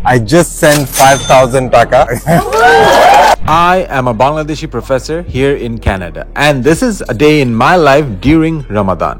I just sent 5,000 taka. I am a Bangladeshi professor here in Canada, and this is a day in my life during Ramadan.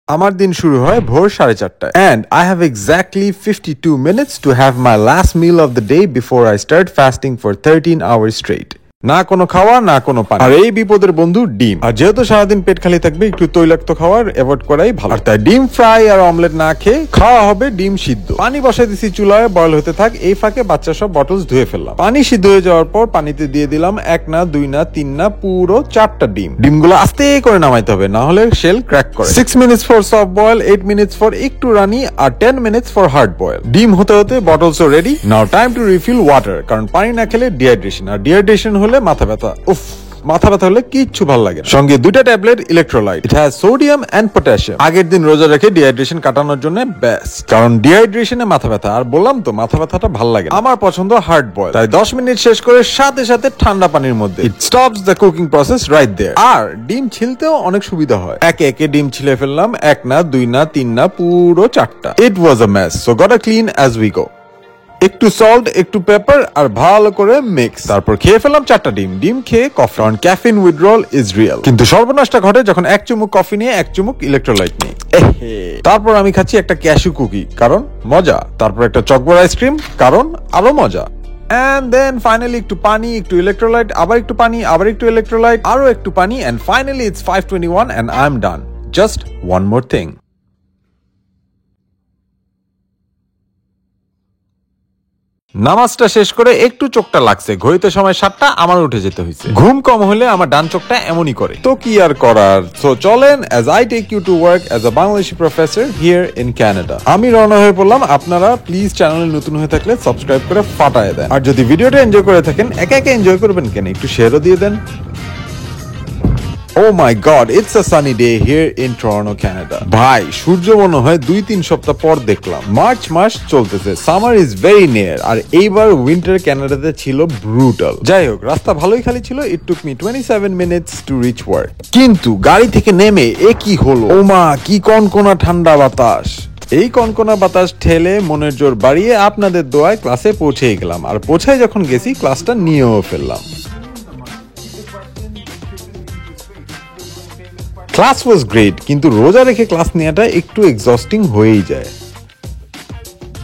আমার দিন শুরু হয় ভোর 4:30টায় and I have exactly 52 minutes to have my last meal of the day before I start fasting for 13 hours straight. না কোনো খাওয়া না কোনো পানি, আর এই বিপদের বন্ধু ডিম। আর যেহেতু সারাদিন পেট খালি থাকবে, একটু তৈলাক্ত খাবার অ্যাভয়েড করাই ভালো। আর তাই ডিম ফ্রাই আর অমলেট না খেয়ে খাওয়া হবে ডিম সিদ্ধ। পানি বসাই দিছি চুলায়, বয়ল হতে থাক। এই ফাঁকে বাচ্চা সব বটলস ধুয়ে ফেললাম। পানি সিদ্ধ হয়ে যাওয়ার পর পানিতে দিয়ে দিলাম 1 না 2 না 3 না পুরো 4টা ডিম। ডিমগুলো আস্তে করে নামাইতে হবে, না হলে শেল ক্র্যাক করে। 6 minutes for soft boil, 8 minutes for একটু রানি, আর 10 minutes for hard boil। ডিম হতে হতে বটলসও ready. Now time to refill water, কারণ পানি না খেলে ডিহাইড্রেশন, আর ডিহাইড্রেশন হলে মাথা ব্যথা। উফ, মাথা ব্যথা হলে কিচ্ছু ভালো লাগে। সঙ্গে 2টা tablet electrolyte. It has sodium and potassium. আগের দিন রোজা রেখে ডিহাইড্রেশন কাটানোর জন্য বেস্ট, কারণ ডিহাইড্রেশনে মাথা ব্যথা। আর বললাম তো মাথা ব্যথাটা ভালো লাগে। আমার পছন্দ হার্ড বয়েল, তাই 10 মিনিট শেষ করে সাথে সাথে ঠান্ডা পানির মধ্যে। It stops the cooking process right there. আর ডিম ছিলতেও অনেক সুবিধা হয়। একে একে ডিম ছিলে ফেললাম, 1 না 2 না 3 না পুরো 4টা। It was a mess, so got a clean as we go. একটু সল্ট, একটু পেপার, আর ভালো করে মিক্স। তারপর খেয়ে ফেললাম 4টা ডিম। ডিম খেয়ে কফি, কারণ ক্যাফিন উইথড্রল ইজ রিয়েল। কিন্তু সর্বনাশটা ঘটে যখন 1 চুমুক কফি নিয়ে 1 চুমুক ইলেকট্রোলাইট নিই। তারপর আমি খাচ্ছি একটা ক্যাশু কুকি, কারণ মজা। তারপর একটা চকোবার আইসক্রিম, কারণ আরো মজা। And then finally একটু পানি, একটু ইলেকট্রোলাইট, আবার একটু পানি, আবার একটু ইলেকট্রোলাইট, আরো একটু পানি, and finally it's 5:21 and I'm done. Just one more thing. নামাজটা শেষ করে একটু চোখটা লাগছে, ঘড়িতে সময় 7টা, আমার উঠে যেতে হয়েছে। ঘুম কম হলে আমার ডান চোখটা এমনই করে, তো কি আর করার। সো চলেন, as I take you to work as a Bangladeshi professor here in Canada. আমি রওনা হয়ে পড়লাম। আপনারা প্লিজ চ্যানেলে নতুন হয়ে থাকলে সাবস্ক্রাইব করে ফাটায় দেন, আর যদি ভিডিওটা এনজয় করে থাকেন, একা একা এনজয় করবেন কেন, একটু শেয়ারও দিয়ে দেন। Oh my god, it's a sunny day here in Toronto, Canada. ভাই, সূর্য মনে হয় 2-3 সপ্তাহ পর দেখলাম। মার্চ মাস চলতেছে, সামার ইজ ভেরি নিয়ার, আর এইবার উইন্টার কানাডাতে ছিল ব্রুটাল। যাই হোক, রাস্তা ভালোই খালি ছিল। It took me 27 minutes to reach work. কিন্তু গাড়ি থেকে নেমে কি হলো, ও মা, কি কনকনা ঠান্ডা বাতাস। এই কনকনা বাতাস ঠেলে মনের জোর বাড়িয়ে আপনাদের দোয়ায় ক্লাসে পৌঁছেই গেলাম। আর পৌঁছায় যখন গেছি, ক্লাসটা নিয়েও ফেললাম। ক্লাস ওয়াজ গ্রেট, কিন্তু রোজা রেখে ক্লাস নেওয়াটা একটু এক্সস্টিং হয়েই যায়।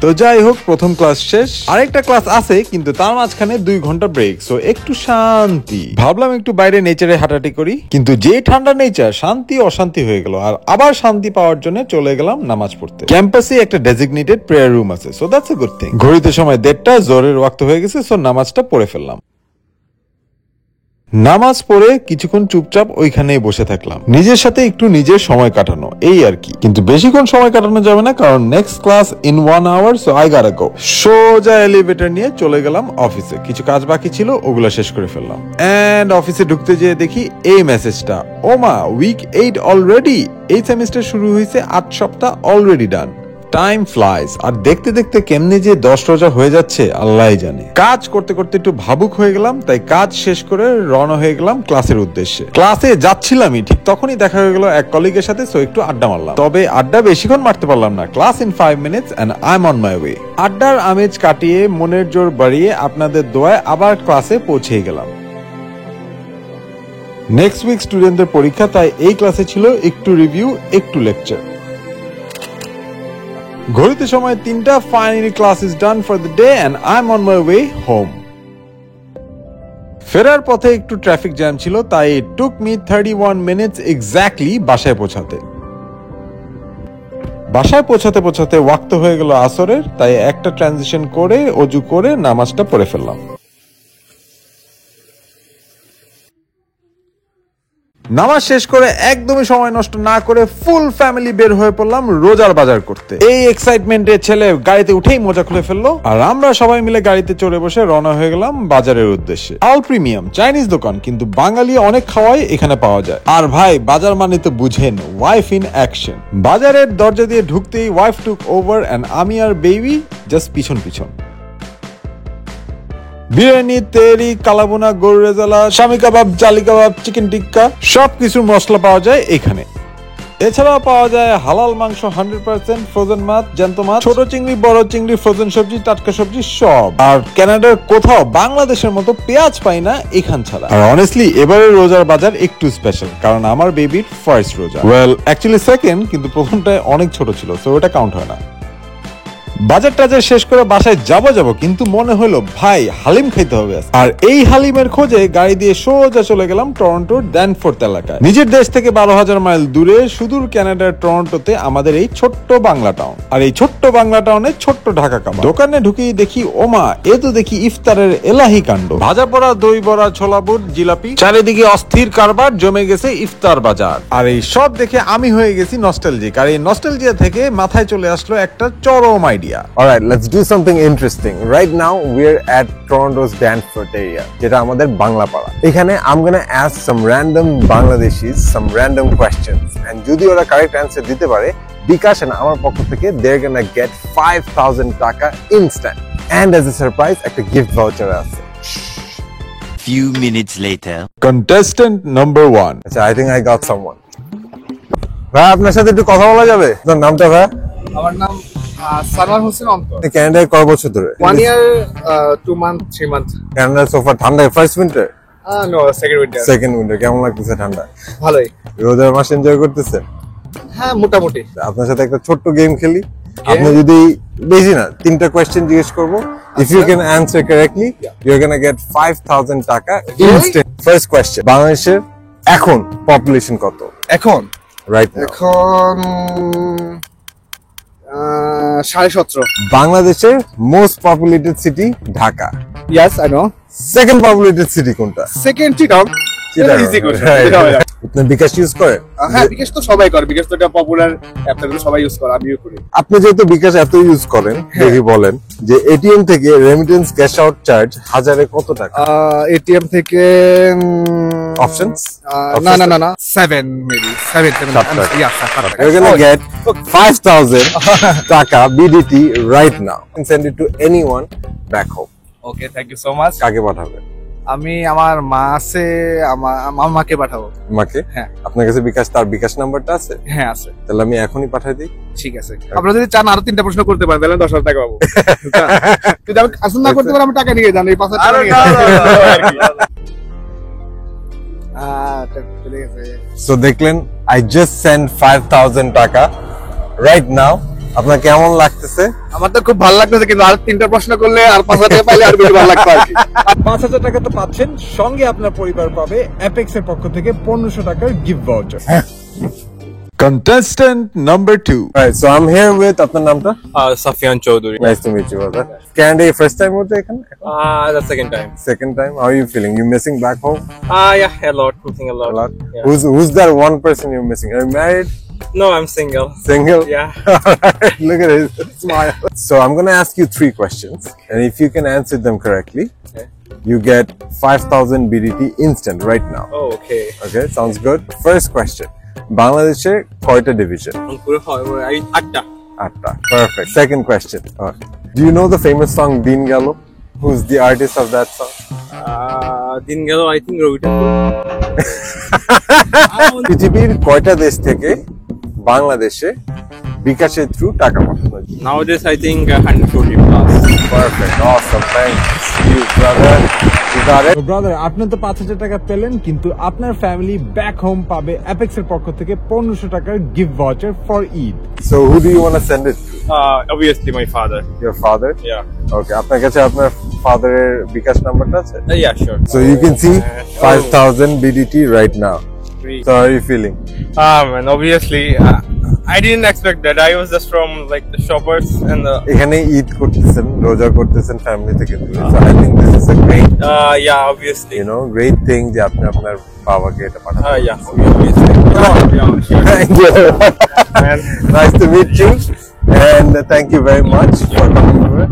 তো যাই হোক, প্রথম ক্লাস শেষ। আরেকটা ক্লাস আছে, কিন্তু তার মাঝখানে 2 ঘন্টা ব্রেক, সো একটু শান্তি। ভাবলাম একটু বাইরে নেচারে হাঁটাহাঁটি করি, কিন্তু যে ঠান্ডা নেচার, শান্তি অশান্তি হয়ে গেল। আর আবার শান্তি পাওয়ার জন্য চলে গেলাম নামাজ পড়তে। ক্যাম্পাসে একটা ডেজিগনেটেড প্রেয়ার রুম আছে, so that's a good thing. ঘড়িতে সময় 1:30, জোরের ওয়াক্ত হয়ে গেছে, সো নামাজটা পড়ে ফেললাম। নামাজ পড়ে কিছুক্ষণ চুপচাপ ওইখানেই বসে থাকলাম, নিজের সাথে একটু নিজের সময় কাটানো, এই আর কি। কিন্তু বেশিক্ষণ সময় কাটানো যাবে না, কারণ next class in 1 hour, so I got go. সোজা এলিভেটর নিয়ে চলে গেলাম অফিসে। কিছু কাজ বাকি ছিল, ওগুলো শেষ করে ফেললাম। এন্ড অফিসে ঢুকতে যেয়ে দেখি এই মেসেজটা, ওমা, উইক 8 অলরেডি। এই সেমিস্টার শুরু হয়েছে, 8 সপ্তাহ অলরেডি ডান। টাইম ফ্লাইজ, আর দেখতে দেখতে কেমনে যে 10 রোজা হয়ে যাচ্ছে আল্লাহই জানে। কাজ করতে করতে একটু ভাবুক হয়ে গেলাম, তাই কাজ শেষ করে রওনা হয়ে গেলাম ক্লাসের উদ্দেশ্যে। ক্লাসে যাচ্ছিলামই, ঠিক তখনই দেখা হয়ে গেল এক কলিগের সাথে, সো একটু আড্ডা মারলাম। তবে আড্ডা বেশিক্ষণ মারতে পারলাম না। Class in 5 minutes and I'm on my way. আড্ডার আমেজ কাটিয়ে মনের জোর বাড়িয়ে আপনাদের দোয়ায় আবার ক্লাসে পৌঁছেই গেলাম। নেক্সট উইক স্টুডেন্টদের পরীক্ষা, তাই এই ক্লাসে ছিল একটু রিভিউ, একটু লেকচার। ঘড়িতে সময় 3টা। Finally class is done for the day and I am on my way home. ফেরার পথে একটু ট্রাফিক জ্যাম ছিল, তাই it took me 31 minutes exactly বাসায় পৌঁছাতে। বাসায় পৌঁছাতে পৌঁছাতে ওয়াক্ত হয়ে গেল আসরের, তাই একটা ট্রানজিশন করে ওযু করে নামাজটা পড়ে ফেললাম। নামাজ শেষ করে একদমই সময় নষ্ট না করে ফুল ফ্যামিলি বের হয়ে পড়লাম রোজার বাজার করতে। এই এক্সাইটমেন্টে ছেলে গাড়িতে উঠেই মজা খুলে ফেললো, আর আমরা সবাই মিলে গাড়িতে চড়ে বসে রওনা হয়ে গেলাম বাজারের উদ্দেশ্যে। অল প্রিমিয়াম চাইনিজ দোকান, কিন্তু বাঙালি অনেক খাওয়াই এখানে পাওয়া যায়। আর ভাই, বাজার মানে তো বুঝেন, ওয়াইফ ইন অ্যাকশন। বাজারের দরজা দিয়ে ঢুকতেই ওয়াইফ টুক ওভার, এন্ড আমি আর বেবি জাস্ট পিছন পিছন। বিরিয়ানি, তেরি, কালাবোনা, গরু রেজালা, শামি কাবাব, জালি কাবাব, চিকেন টিক্কা, সবকিছুর মশলা পাওয়া যায় এখানে। এছাড়াও পাওয়া যায় হালাল মাংস 100% ফ্রোজেন মাছ, জ্যান্ত মাছ, ছোট চিংড়ি, বড় চিংড়ি, ফ্রোজেন সবজি, টাটকা সবজি সব। আর কানাডার কোথাও বাংলাদেশের মতো পেঁয়াজ পাই না এখান ছাড়া। আর অনেস্টলি এবারের রোজার বাজার একটু স্পেশাল, কারণ আমার বেবির ফার্স্ট রোজা। ওয়েল অ্যাকচুয়ালি সেকেন্ড, কিন্তু প্রথমটায় অনেক ছোট ছিল, সো ওটা কাউন্ট হয় না। বাজার টাজার শেষ করে বাসায় যাব কিন্তু মনে হলো ভাই হালিম খাইতে হবে আজকে। আর এই হালিমের খোঁজে গাড়ি দিয়ে সোজা চলে গেলাম টরন্টোর ড্যানফোর্থ এলাকায়। নিজের দেশ থেকে 12,000 মাইল দূরে সুদূর কানাডার টরন্টোতে আমাদের এই ছোট্ট বাংলা টাউন। আর এই ছোট্ট বাংলা টাউনে ছোট্ট ঢাকা কাবাব। দোকানে ঢুকেই দেখি ওমা, এ তো দেখি ইফতারের এলাহি কাণ্ড। ভাজা পড়া, দই বড়া, ছোলা বুট, জিলাপি, চারিদিকে অস্থির কারবার, জমে গেছে ইফতার বাজার। আর এই সব দেখে আমি হয়ে গেছি নস্টালজিক। আর এই নস্টালজিয়া থেকে মাথায় চলে আসলো একটা চরম idea. Alright, let's do something interesting. Right now, we're at Toronto's Danforth area, যেটা আমাদের বাংলা পাড়া। এখানে I'm gonna ask some random Bangladeshis some random questions, and যদি ওরা correct answer দিতে পারে, বিকাশ and আমার পক্ষ থেকে they're gonna get 5,000 টাকা instant. And as a surprise, একটা gift voucher আছে। Few minutes later. Contestant number 1. আচ্ছা, I think I got someone. ভাই, আপনার সাথে একটু কথা বলা যাবে? আপনার নামটা ভাই? আমার নাম সারওয়ার হোসেন অন্তর। আপনি কানাডায় কয় বছর ধরে? 1 year 2 months 3 months। কানাডা সোফা ঠান্ডা first winter? No, second winter. Second winter. কেমন লাগতেছে ঠান্ডা? ভালোই। রোজার মাস এনজয় করতেছেন? হ্যাঁ, মোটামুটি। আপনার সাথে একটা ছোট্ট গেম খেলি। আপনি যদি বেশি না 3টা কোয়েশ্চেন জিজ্ঞেস করব, if you can answer correctly you are gonna get 5,000 টাকা ইনস্ট্যান্ট। ফার্স্ট কোয়েশ্চেন, বাংলাদেশের এখন পপুলেশন কত এখন রাইট নাও? এখন 17.5। বাংলাদেশের most populated city Dhaka. Yes, I know. Second populated city কোনটা? Second Chittagong. Chittagong. Easy question. Right. আপনি বিকাশ ইউজ করেন? হ্যাঁ, বিকাশ তো সবাই করে। বিকাশ তো একটা পপুলার অ্যাপ, তো সবাই ইউজ করে, আমিও করি। আপনি যেহেতু বিকাশ এত ইউজ করেন, দেখি বলেন যে এটিএম থেকে রেমিটেন্স ক্যাশ আউট চার্জ হাজারে কত টাকা? এটিএম থেকে অপশনস? না 7 মেবি 7 সাত টাকা। ইয়া 7 টাকা। You're gonna get 5,000 taka BDT right now and send it to anyone back home. Okay, thank you so much. কাকে পাঠাবেন? আমি আমার মা আছে, আমার মাকে পাঠাবো। মাকে? হ্যাঁ। আপনার কাছে তার বিকাশ নাম্বারটা আছে? হ্যাঁ, আছে। তাহলে আমি এখনই পাঠিয়ে দিই। ঠিক আছে। আপনারা যদি চান আরো 3টা প্রশ্ন করতে পারেন, তাহলে 10,000 টাকা পাবো। যদি আমি আসল না করতে পারি, আমি টাকা নিয়ে যান, এই 5,000 টাকা নিয়ে যান। চলে গেছে। So দেখলেন, I just sent 5,000 টাকা right now. আপনার কেমন লাগতেছে? আমার তো খুব ভালো লাগতেছে, কিন্তু আর 3টা প্রশ্ন করলে আর 5,000 টাকা পাইলে আর বেশি ভালো লাগতো আর কি। 5,000 টাকা তো পাচ্ছেন, সঙ্গে আপনার পরিবার পাবে অ্যাপেক্স এর পক্ষ থেকে 1,500 টাকার gift voucher. Contestant number 2. Right, so I'm here with আপনার নামটা? Safian Chaudhary. Nice to meet you, brother. Canada first time হতে এখানে? The second time. Second time. How are you feeling? You missing back home? Yeah, a lot. Missing a lot. A lot. Yeah. Who's that one person you're missing? Are you married? No, I'm single. Single? Yeah. Alright, look at his smile. So I'm gonna ask you 3 questions, and if you can answer them correctly, Okay. you get 5,000 BDT instant right now. Oh, okay. Okay, sounds good. First question: Bangladesh's কয়টা division? Atta. 8টা. Perfect. Second question: do you know the famous song Din Galo? Who's the artist of that song? Din Galo, I think Rovita. পৃথিবীর কয়টা দেশ থেকে বাংলাদেশে বিকাশের through টাকা পাঠানো যায়? Nowadays, I think 140 plus. Perfect. Awesome. Thanks you, brother. You got it? তো ব্রাদার, আপনি তো 5,000 টাকা পেলেন, কিন্তু আপনার ফ্যামিলি ব্যাক হোম পাবে অ্যাপেক্স এর পক্ষ থেকে 1,500 টাকার gift voucher for Eid. So who do you want to send it to? Obviously, my father. Your father? Yeah. Okay. আপনার কাছে আপনার ফাদারের বিকাশ নাম্বারটা আছে? Yeah, sure. So you can see 5,000 BDT right now. Great. So how are you feeling? And obviously, I didn't expect that. I was just from like the shoppers and the. এখানে ঈদ করতেছেন, রোজা করতেছেন family থেকে দূরে। So I think this is a great, Yeah, obviously. great thing যে আপনি আপনার বাবাকে এটা পাঠান। Yeah, obviously. Yeah, sure. Thank you. Man. Nice to meet you. And thank you very much for coming over.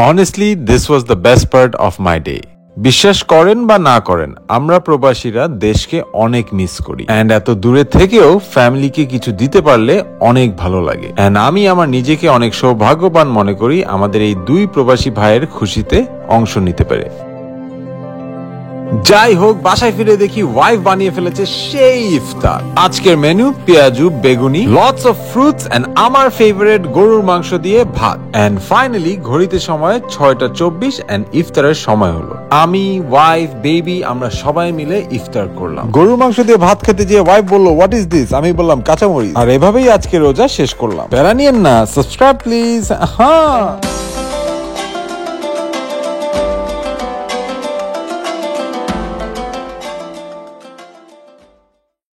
Honestly, this was the best part of my day. বিশ্বাস করেন বা না করেন, আমরা প্রবাসীরা দেশকে অনেক মিস করি, এন্ড এত দূরে থেকেও ফ্যামিলিকে কিছু দিতে পারলে অনেক ভালো লাগে। এন্ড আমি আমার নিজেকে অনেক সৌভাগ্যবান মনে করি আমাদের এই 2 প্রবাসী ভাইয়ের খুশিতে অংশ নিতে পারে। যাই হোক, বাসায় ফিরে দেখি ওয়াইফ বানিয়ে ফেলেছে সেই ইফতার। আজকের মেনু পেঁয়াজু, বেগুনি, লটস অফ ফ্রুটস এন্ড আমার ফেভারিট গরুর মাংস দিয়ে ভাত। এন্ড ফাইনালি ঘড়িতে সময় 6:24 এন্ড ইফতারের সময় হলো। আমি, ওয়াইফ, বেবি আমরা সবাই মিলে ইফতার করলাম। গরুর মাংস দিয়ে ভাত খেতে গিয়ে ওয়াইফ বলল, হোয়াট ইজ দিস? আমি বললাম কাঁচামরিচ। আর এভাবেই আজকে রোজা শেষ করলাম। প্যারা নিয়েন না, সাবস্ক্রাইব প্লিজ। হ্যাঁ।